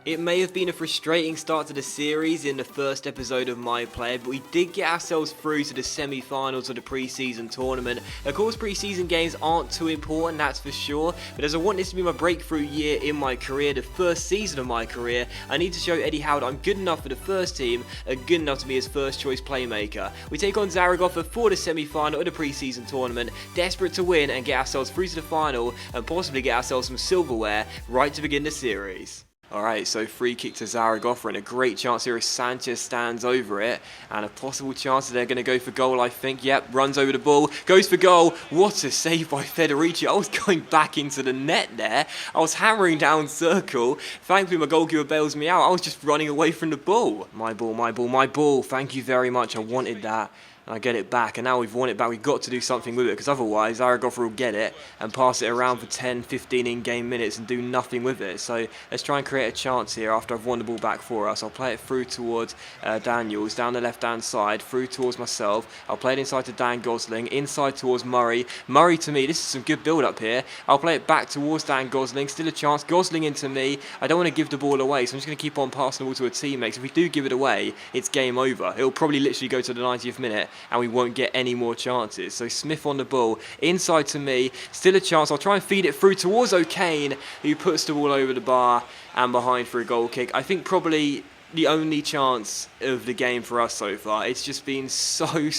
It may have been a frustrating start to the series in the first episode of My Player, but we did get ourselves through to the semi-finals of the pre-season tournament. Of course, pre-season games aren't too important, that's for sure, but as I want this to be my breakthrough year in my career, the first season of my career, I need to show Eddie Howe that I'm good enough for the first team and good enough to be his first choice playmaker. We take on Zaragoza for the semi-final of the pre-season tournament, desperate to win and get ourselves through to the final and possibly get ourselves some silverware right to begin the series. Alright, so free kick to Zaragoza and a great chance here as Sanchez stands over it and a possible chance that they're going to go for goal, I think. Yep, runs over the ball, goes for goal. What a save by Federici. I was going back into the net there. I was hammering down circle. Thankfully my goalkeeper bails me out. I was just running away from the ball. My ball, my ball, my ball. Thank you very much. I wanted that. And I get it back, and now we've won it back, we've got to do something with it, because otherwise Zaragoza will get it and pass it around for 10-15 in-game minutes and do nothing with it. So let's try and create a chance here after I've won the ball back for us. I'll play it through towards Daniels, down the left-hand side, through towards myself. I'll play it inside to Dan Gosling, inside towards Murray. Murray to me, this is some good build-up here. I'll play it back towards Dan Gosling, still a chance. Gosling into me. I don't want to give the ball away, so I'm just going to keep on passing the ball to a teammate. If we do give it away, it's game over. It'll probably literally go to the 90th minute, and we won't get any more chances. So Smith on the ball, inside to me, still a chance. I'll try and feed it through towards O'Kane, who puts the ball over the bar and behind for a goal kick. I think probably the only chance of the game for us so far. It's just been so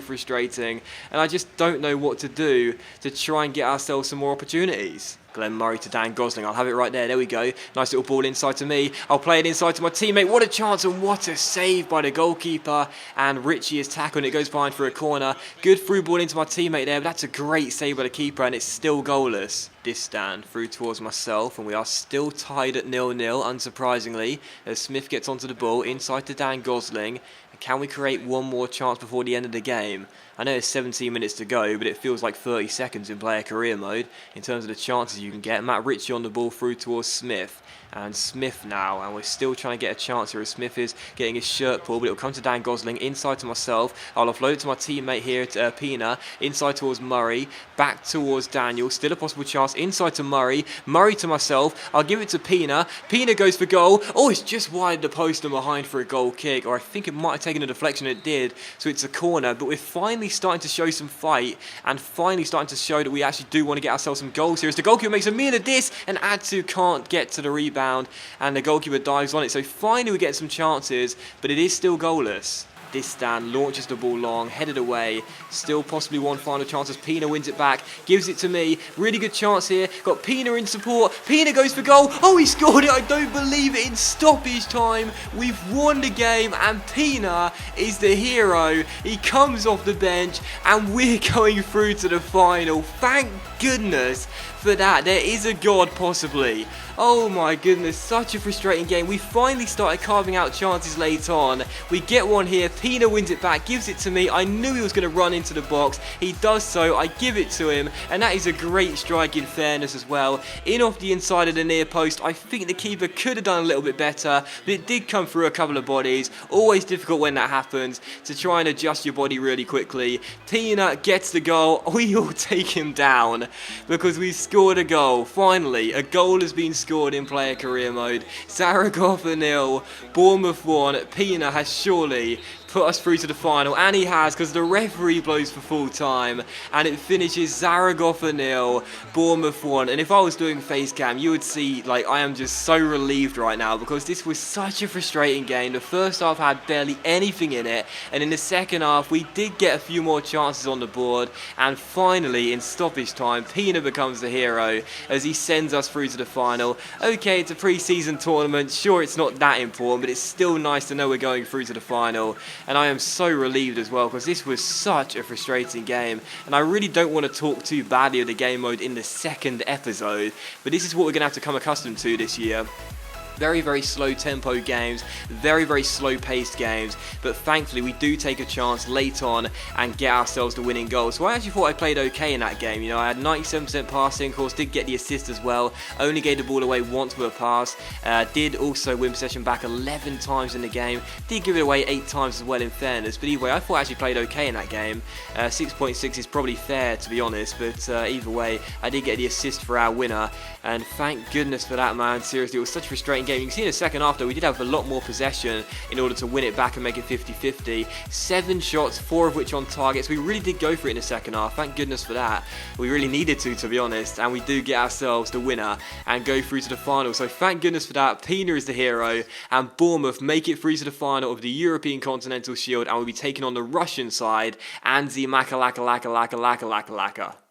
frustrating, and I just don't know what to do to try and get ourselves some more opportunities. Glenn Murray to Dan Gosling. I'll have it right there we go. Nice little ball inside to me. I'll play it inside to my teammate. What a chance and what a save by the goalkeeper. And Richie is tackled and it goes behind for a corner. Good through ball into my teammate there, but that's a great save by the keeper and it's still goalless. Distan through towards myself, and we are still tied at 0-0, unsurprisingly, as Smith gets onto the ball, inside to Dan Gosling. Can we create one more chance before the end of the game? I know there's 17 minutes to go, but it feels like 30 seconds in player career mode in terms of the chances you can get. Matt Ritchie on the ball through towards Smith. And Smith now, and we're still trying to get a chance here as Smith is getting his shirt pulled, but it'll come to Dan Gosling, inside to myself. I'll offload it to my teammate here, to Pina, inside towards Murray, back towards Daniel, still a possible chance, inside to Murray, Murray to myself, I'll give it to Pina, Pina goes for goal, oh it's just wide the post and behind for a goal kick, or I think it might have taken a deflection, it did, so it's a corner, but we're finally starting to show some fight, and finally starting to show that we actually do want to get ourselves some goals here, as the goalkeeper makes a meal of this, and Adsu can't get to the rebound, and the goalkeeper dives on it. So finally we get some chances, but it is still goalless. Distan launches the ball long, headed away, still possibly one final chance as Pina wins it back, gives it to me, really good chance here, got Pina in support, Pina goes for goal, oh he scored it, I don't believe it, in stoppage time, we've won the game and Pina is the hero, he comes off the bench and we're going through to the final, thank goodness for that, there is a God possibly. Oh my goodness, such a frustrating game. We finally started carving out chances late on. We get one here, Pina wins it back, gives it to me. I knew he was going to run into the box. He does so, I give it to him, and that is a great strike in fairness as well. In off the inside of the near post, I think the keeper could have done a little bit better, but it did come through a couple of bodies. Always difficult when that happens, to try and adjust your body really quickly. Pina gets the goal, we all take him down, because we scored a goal. Finally, a goal has been scored in player career mode. Zaragoza 0, Bournemouth 1. Pina has surely put us through to the final, and he has, because the referee blows for full time and it finishes Zaragoza 0, Bournemouth 1. And if I was doing face cam, you would see like I am just so relieved right now, because this was such a frustrating game. The first half had barely anything in it, and in the second half we did get a few more chances on the board, and finally in stoppage time Pina becomes the hero as he sends us through to the final. Okay, it's a pre-season tournament, sure it's not that important, but it's still nice to know we're going through to the final. And I am so relieved as well, because this was such a frustrating game, and I really don't want to talk too badly of the game mode in the second episode, but this is what we're going to have to come accustomed to this year. Very slow tempo games, very slow paced games, but thankfully we do take a chance late on and get ourselves the winning goal. So I actually thought I played okay in that game. You know, I had 97% passing, of course did get the assist as well, only gave the ball away once with a pass, did also win possession back 11 times in the game, did give it away 8 times as well in fairness, but either way I thought I actually played okay in that game. 6.6 is probably fair to be honest, but either way I did get the assist for our winner, and thank goodness for that, man. Seriously, it was such a frustrating exciting game. You can see in the second half, though, we did have a lot more possession in order to win it back and make it 50-50. 7 shots, 4 of which on target. So we really did go for it in the second half. Thank goodness for that. We really needed to be honest. And we do get ourselves the winner and go through to the final. So thank goodness for that. Pina is the hero. And Bournemouth make it through to the final of the European Continental Shield. And we'll be taking on the Russian side, Anzi Makalaka.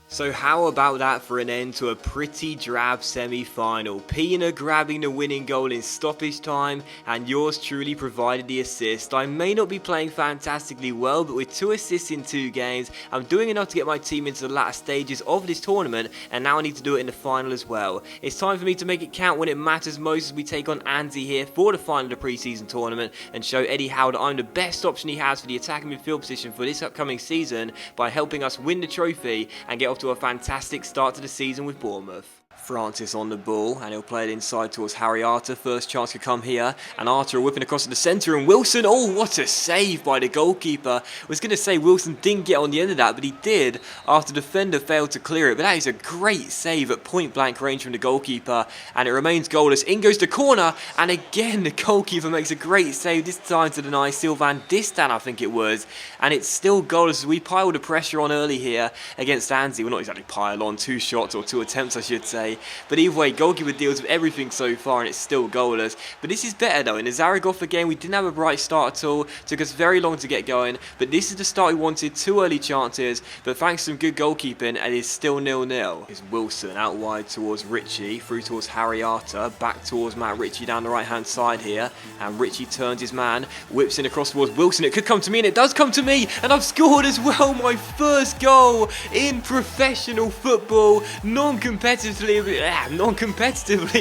So how about that for an end to a pretty drab semi-final? Pina grabbing the winning goal in stoppage time, and yours truly provided the assist. I may not be playing fantastically well, but with 2 assists in 2 games, I'm doing enough to get my team into the latter stages of this tournament, and now I need to do it in the final as well. It's time for me to make it count when it matters most as we take on Anzi here for the final of the pre-season tournament, and show Eddie Howe that I'm the best option he has for the attacking midfield position for this upcoming season by helping us win the trophy and get off to a fantastic start to the season with Bournemouth. Francis on the ball, and he'll play it inside towards Harry Arter. First chance could come here, and Arter whipping across to the centre, and Wilson, oh, what a save by the goalkeeper. I was going to say Wilson didn't get on the end of that, but he did after the defender failed to clear it. But that is a great save at point blank range from the goalkeeper, and it remains goalless. In goes the corner, and again the goalkeeper makes a great save, this time to deny Sylvain Distin, I think it was, and it's still goalless as we pile the pressure on early here against Anzi. Well, not exactly pile on, 2 shots or 2 attempts I should say. But either way, goalkeeper deals with everything so far and it's still goalless. But this is better though. In the Zaragoza game, we didn't have a bright start at all. Took us very long to get going. But this is the start we wanted. 2 early chances. But thanks to some good goalkeeping, it is still 0-0. It's Wilson out wide towards Ritchie. Through towards Harry Arter. Back towards Matt Ritchie down the right hand side here. And Ritchie turns his man. Whips in across towards Wilson. It could come to me and it does come to me. And I've scored as well. My first goal in professional football. Non-competitively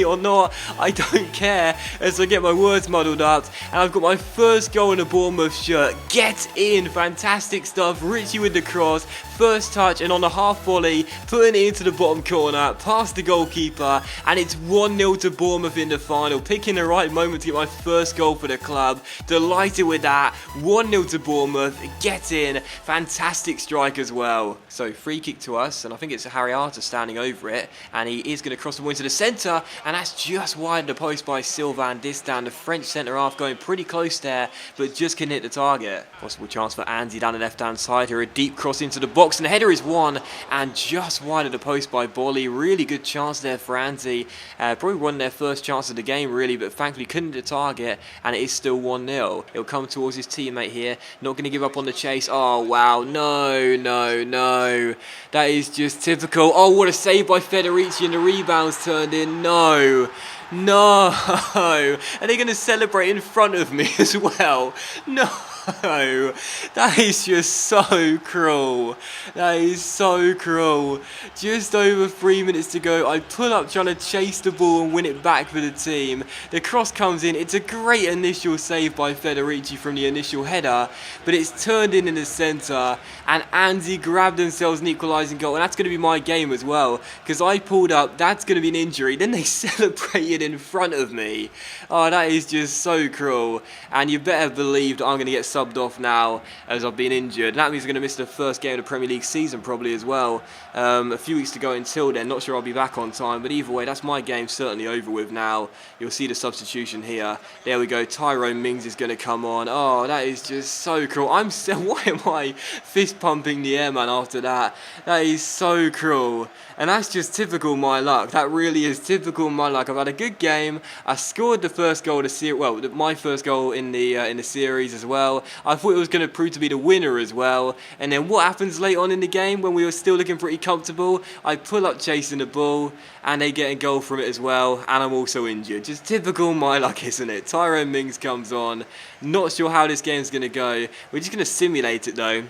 or not, I don't care as I get my words muddled up, and I've got my first goal in a Bournemouth shirt. Get in, fantastic stuff. Ritchie with the cross, first touch, and on the half volley, putting it into the bottom corner, past the goalkeeper, and it's 1-0 to Bournemouth in the final. Picking the right moment to get my first goal for the club. Delighted with that. 1-0 to Bournemouth. Get in, fantastic strike as well. So free kick to us, and I think it's Harry Arter standing over it, and he is going to cross the ball into the centre, and that's just wide the post by Sylvain Distin, the French centre-half going pretty close there, but just couldn't hit the target. Possible chance for Anzi down the left-hand side here, a deep cross into the box, and the header is won, and just wide of the post by Bolly. Really good chance there for Anzi. Probably won their first chance of the game really, but thankfully couldn't hit the target, and it is still 1-0. It'll come towards his teammate here, not going to give up on the chase. Oh wow, no. That is just typical. Oh, what a save by Federici, and the rebound's turned in. No. Are they going to celebrate in front of me as well? No. That is just so cruel. That is so cruel. Just over 3 minutes to go. I pull up trying to chase the ball and win it back for the team. The cross comes in. It's a great initial save by Federici from the initial header, but it's turned in the centre, and Anzi grabbed themselves an equalising goal, and that's going to be my game as well, because I pulled up. That's going to be an injury. Then they celebrated in front of me. Oh, that is just so cruel. And you better believe that I'm going to get subbed off now as I've been injured. That means I'm going to miss the first game of the Premier League season probably as well. A few weeks to go until then. Not sure I'll be back on time, but either way, that's my game certainly over with now. You'll see the substitution here. There we go. Tyrone Mings is going to come on. Oh, that is just so cruel. Why am I fist pumping the air, man, after that? That is so cruel. And that's just typical my luck. That really is typical my luck. I've had a good game. I scored the first goal of the series. Well, my first goal in the series as well. I thought it was going to prove to be the winner as well. And then what happens late on in the game when we were still looking pretty comfortable? I pull up chasing the ball, and they get a goal from it as well. And I'm also injured. Just typical my luck, isn't it? Tyrone Mings comes on. Not sure how this game's going to go. We're just going to simulate it though.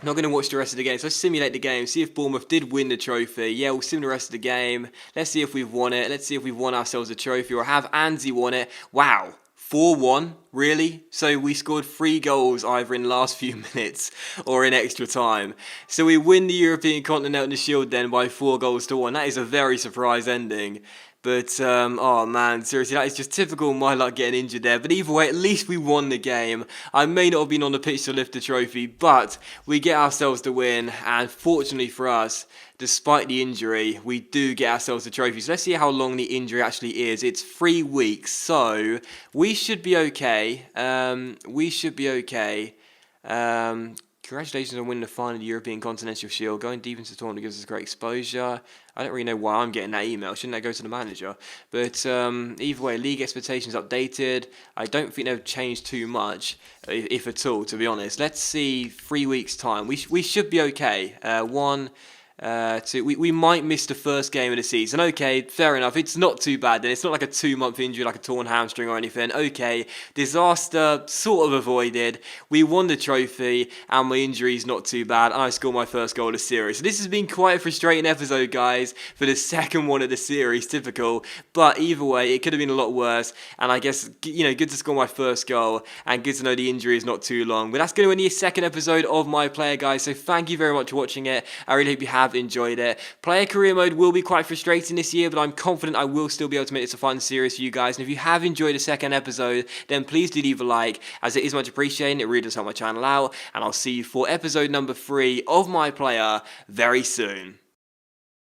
Not going to watch the rest of the game, so let's simulate the game, see if Bournemouth did win the trophy. Yeah, we'll sim the rest of the game. Let's see if we've won it. Let's see if we've won ourselves a trophy, or have Anzi won it. Wow, 4-1, really? So we scored 3 goals either in the last few minutes or in extra time. So we win the European Continental Shield then by 4-1. That is a very surprise ending. But, oh man, seriously, that is just typical my luck getting injured there. But either way, at least we won the game. I may not have been on the pitch to lift the trophy, but we get ourselves the win. And fortunately for us, despite the injury, we do get ourselves the trophy. So let's see how long the injury actually is. It's 3 weeks, so we should be okay. Congratulations on winning the final of the European Continental Shield. Going deep into the tournament gives us great exposure. I don't really know why I'm getting that email. Shouldn't that go to the manager? But either way, league expectations updated. I don't think they've changed too much, if at all, to be honest. Let's see 3 weeks' time. We should be okay. We might miss the first game of the season. Okay, fair enough. It's not too bad then. It's not like a 2-month injury, like a torn hamstring or anything. Okay, disaster sort of avoided. We won the trophy, and my injury's not too bad. And I scored my first goal of the series. So this has been quite a frustrating episode, guys, for the second one of the series. Typical. But either way, it could have been a lot worse. And I guess, good to score my first goal, and good to know the injury is not too long. But that's going to end the second episode of My Player, guys. So thank you very much for watching it. I really hope you have enjoyed it. Player career mode will be quite frustrating this year, but I'm confident I will still be able to make this a fun series for you guys. And if you have enjoyed the second episode, then please do leave a like, as it is much appreciated. It really does help my channel out. And I'll see you for episode number 3 of My Player very soon.